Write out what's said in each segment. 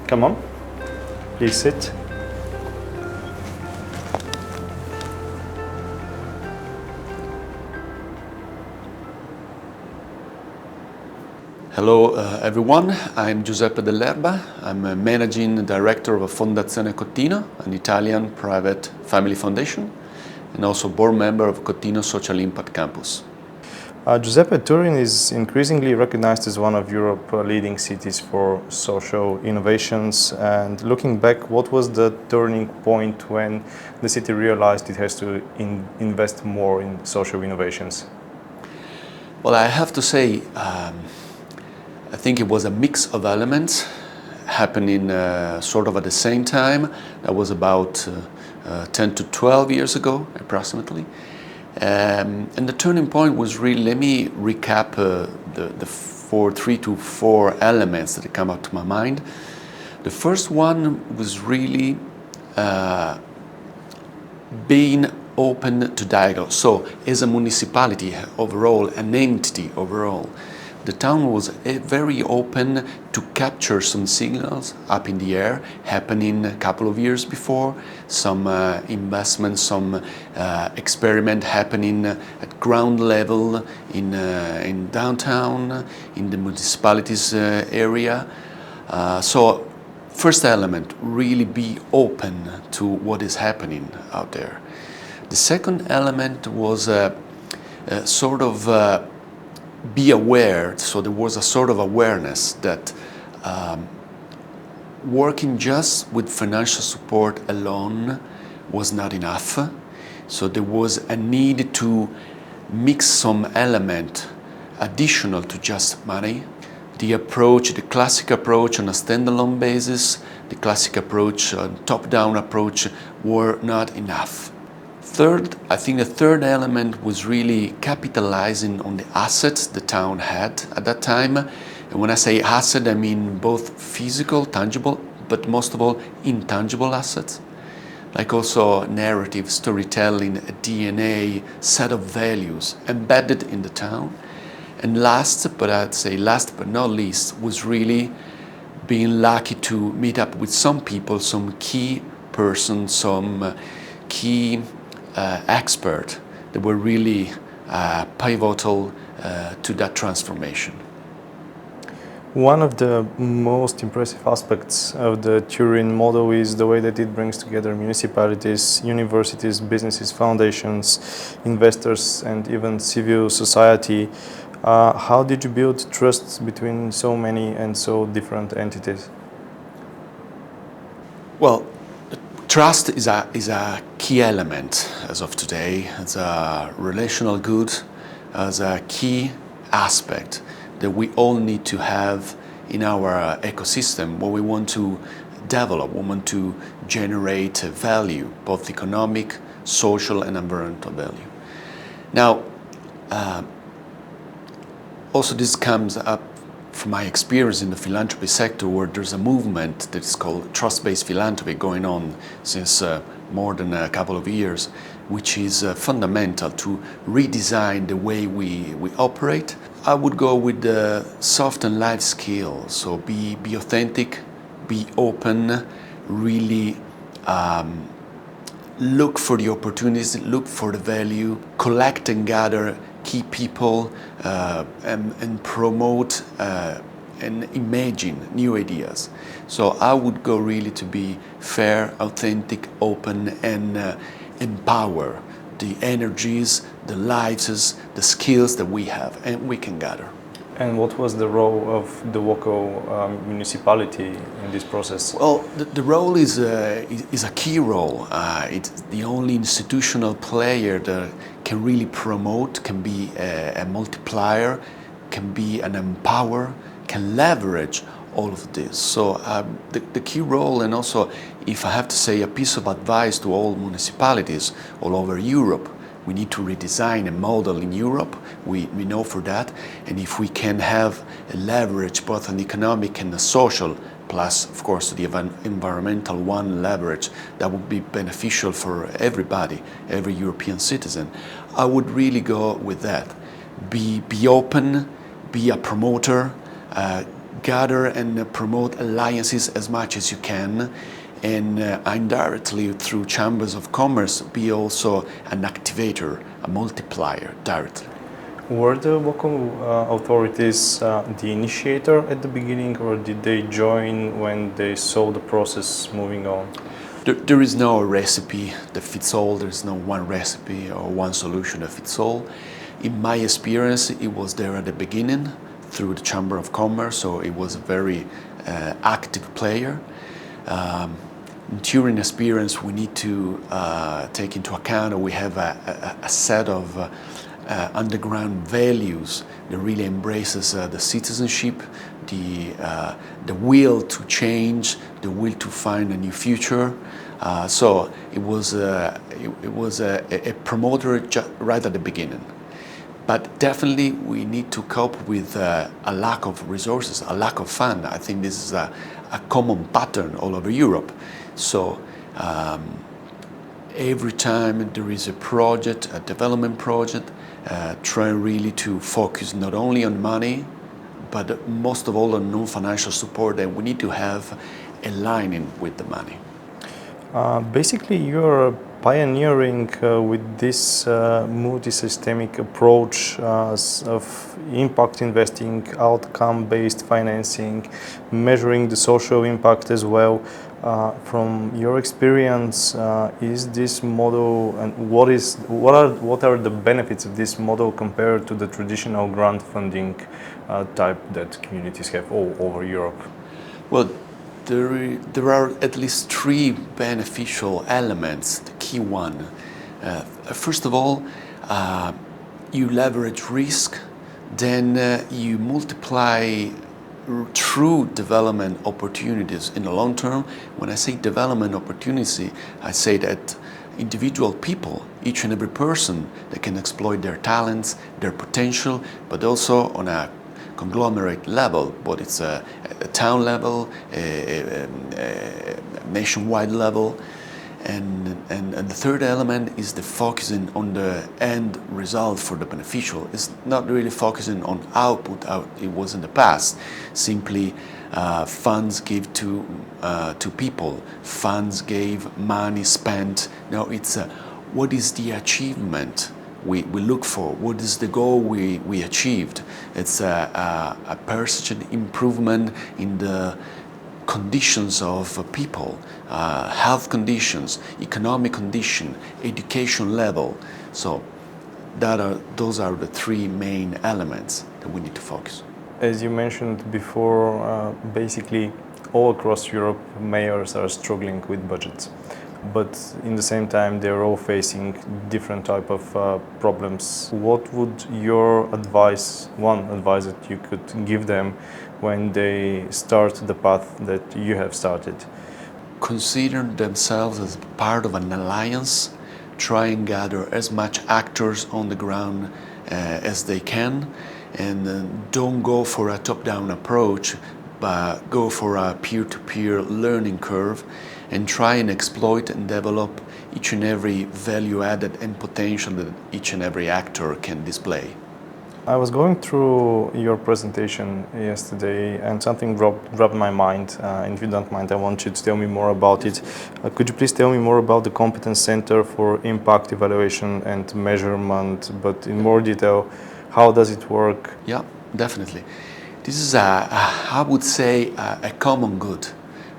Come on, please sit. Hello everyone, I'm Giuseppe Dell'Erba. I'm a managing director of Fondazione Cottino, an Italian private family foundation, and also board member of Cottino Social Impact Campus. Giuseppe, Turin is increasingly recognized as one of Europe's leading cities for social innovations. And looking back, what was the turning point when the city realized it has to invest more in social innovations? Well, I have to say, I think it was a mix of elements happening sort of at the same time. That was about 10 to 12 years ago, approximately. And the turning point was really, let me recap the three to four elements that come up to my mind. The first one was really being open to dialogue. So as a municipality overall, an entity overall, the town was very open to capture some signals up in the air happening a couple of years before, some investment, some experiment happening at ground level in downtown, in the municipality's area. So first element, really be open to what is happening out there. The second element was sort of be aware, so there was a sort of awareness that working just with financial support alone was not enough. So there was a need to mix some element additional to just money. The approach, the classic approach on a standalone basis, the classic approach, top-down approach were not enough. Third, I think the third element was really capitalizing on the assets the town had at that time. And when I say asset, I mean both physical, tangible, but most of all, intangible assets. Like also narrative, storytelling, a DNA, set of values embedded in the town. And last but not least, was really being lucky to meet up with some people, some key persons, some key expert that were really pivotal to that transformation. One of the most impressive aspects of the Turin model is the way that it brings together municipalities, universities, businesses, foundations, investors, and even civil society. How did you build trust between so many and so different entities? Well, trust is a key element as of today. It's a relational good, as a key aspect that we all need to have in our ecosystem when we want to develop, we want to generate value, both economic, social, and environmental value. Now, also this comes up from my experience in the philanthropy sector, where there's a movement that is called trust-based philanthropy going on since more than a couple of years, which is fundamental to redesign the way we operate. I would go with the soft and life skills, so be authentic, be open, really look for the opportunities, look for the value, collect and gather key people and promote and imagine new ideas. So I would go really to be fair, authentic, open, and empower the energies, the lives, the skills that we have and we can gather. And what was the role of the local municipality in this process? Well, the role is a key role. It's the only institutional player that can really promote, can be a multiplier, can be an empower, can leverage all of this. So the key role, and also if I have to say a piece of advice to all municipalities all over Europe, we need to redesign a model in Europe, we know for that, and if we can have a leverage both an economic and a social, plus of course the environmental one leverage, that would be beneficial for everybody, every European citizen, I would really go with that. Be open, be a promoter, gather and promote alliances as much as you can, and indirectly through chambers of commerce be also an activator, a multiplier directly. Were the local authorities the initiator at the beginning, or did they join when they saw the process moving on? There is no recipe that fits all. There is no one recipe or one solution that fits all. In my experience, it was there at the beginning through the Chamber of Commerce, so it was a very active player. In Turin experience, we need to take into account that we have a set of underground values that really embraces the citizenship, the will to change, the will to find a new future. So it was a promoter right at the beginning. But definitely we need to cope with a lack of resources, a lack of fund. I think this is a common pattern all over Europe. So every time there is a project, a development project, try really to focus not only on money, but most of all on non-financial support that we need to have aligning with the money. Basically, you're pioneering with this multi-systemic approach of impact investing, outcome-based financing, measuring the social impact as well. From your experience, is this model, and what are the benefits of this model compared to the traditional grant funding type that communities have all over Europe? Well, there are at least three beneficial elements. The key one, first of all, you leverage risk, then you multiply true development opportunities in the long term. When I say development opportunity, I say that individual people, each and every person that can exploit their talents, their potential, but also on a conglomerate level, but it's a town level, a nationwide level. And the third element is the focusing on the end result for the beneficial. It's not really focusing on output, it was in the past. Simply funds give to people, funds gave, money spent. Now it's what is the achievement we look for, what is the goal we achieved. It's a percentage improvement in the conditions of people, health conditions, economic condition, education level. So those are the three main elements that we need to focus. As you mentioned before, basically all across Europe, mayors are struggling with budgets. But in the same time, they're all facing different type of problems. What would your one advice that you could give them when they start the path that you have started? Consider themselves as part of an alliance, try and gather as much actors on the ground as they can, and don't go for a top-down approach, but go for a peer-to-peer learning curve and try and exploit and develop each and every value added and potential that each and every actor can display. I was going through your presentation yesterday and something dropped my mind. And if you don't mind, I want you to tell me more about it. Could you please tell me more about the Competence Center for Impact Evaluation and Measurement, but in more detail, how does it work? Yeah, definitely. This is, I would say, a common good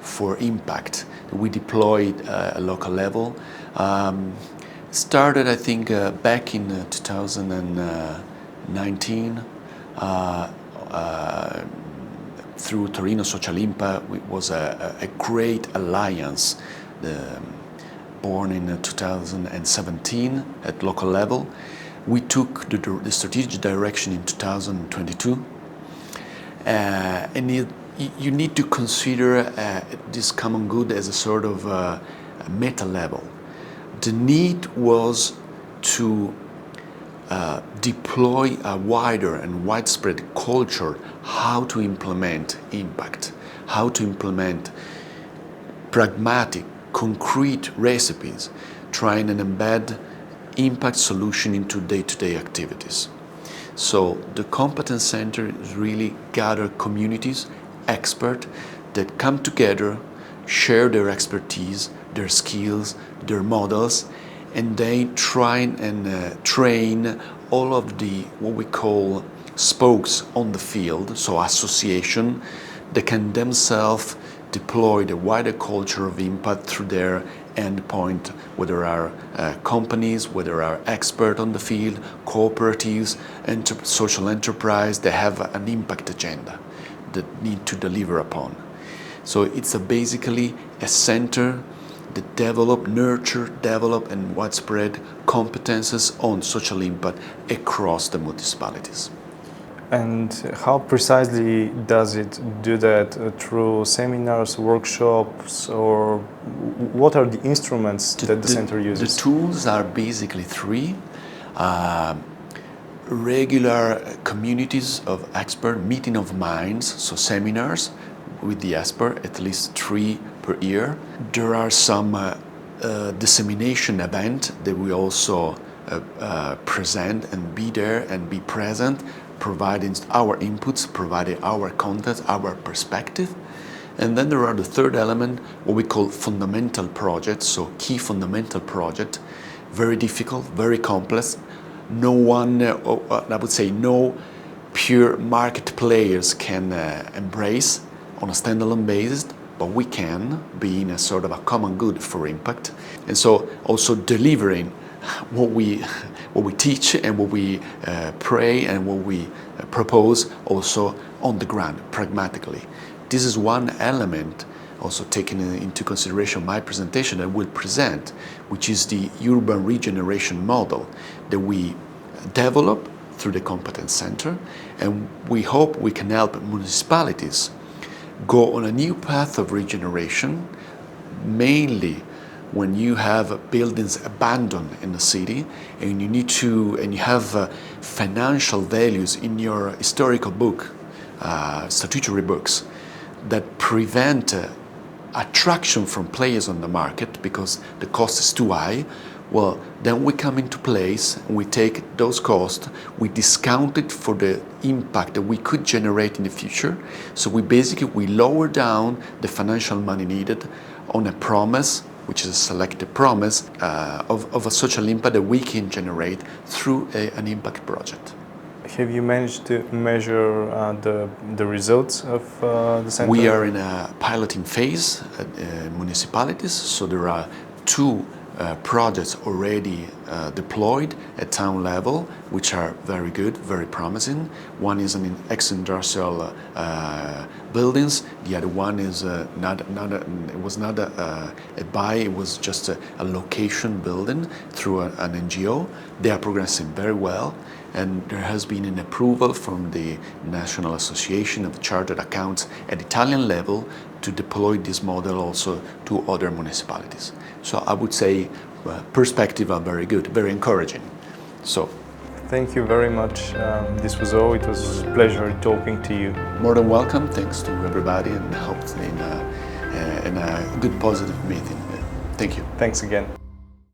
for impact that we deployed at a local level. Started, I think, back in 2019 through Torino Social Impact. It was a great alliance born in 2017 at local level. We took the strategic direction in 2022. And you need to consider this common good as a sort of a meta level. The need was to deploy a wider and widespread culture how to implement impact, how to implement pragmatic, concrete recipes, trying and embed impact solution into day-to-day activities. So the Competence Center is really gather communities, experts that come together, share their expertise, their skills, their models, and they try and train all of the what we call spokes on the field, so association that can themselves deploy the wider culture of impact through their endpoint, whether are companies, whether are experts on the field, cooperatives, social enterprise, they have an impact agenda that need to deliver upon. So it's basically a center that nurture, develop, and widespread competences on social impact across the municipalities. And how precisely does it do that? Through seminars, workshops, or what are the instruments that the center uses? The tools are basically three. Regular communities of expert, meeting of minds, so seminars with the expert, at least 3 per year. There are some dissemination events that we also present and be there and be present, providing our inputs, providing our content, our perspective. And then there are the third element, what we call fundamental projects, so key fundamental project, very difficult, very complex. No one, I would say no pure market players can embrace on a standalone basis, but we can, being a sort of a common good for impact. And so also delivering what we teach and what we pray and what we propose also on the ground, pragmatically. This is one element also taken into consideration my presentation that will present, which is the urban regeneration model that we develop through the competence center, and we hope we can help municipalities go on a new path of regeneration, mainly when you have buildings abandoned in the city and you have financial values in your historical book, statutory books, that prevent attraction from players on the market because the cost is too high. Well, then we come into place and we take those costs, we discount it for the impact that we could generate in the future. So we lower down the financial money needed on a promise, which is a selected promise of a social impact that we can generate through an impact project. Have you managed to measure the results of the center? We are in a piloting phase at municipalities, so there are 2 projects already deployed at town level, which are very good, very promising. One is an ex-industrial buildings. The other one is it was not a buy, it was just a location building through an NGO. They are progressing very well, and there has been an approval from the National Association of Chartered Accountants at Italian level to deploy this model also to other municipalities. So I would say perspective are very good, very encouraging. So thank you very much. This was all. It was a pleasure talking to you. More than welcome. Thanks to everybody, and hope in a good positive meeting. Thank you. Thanks again.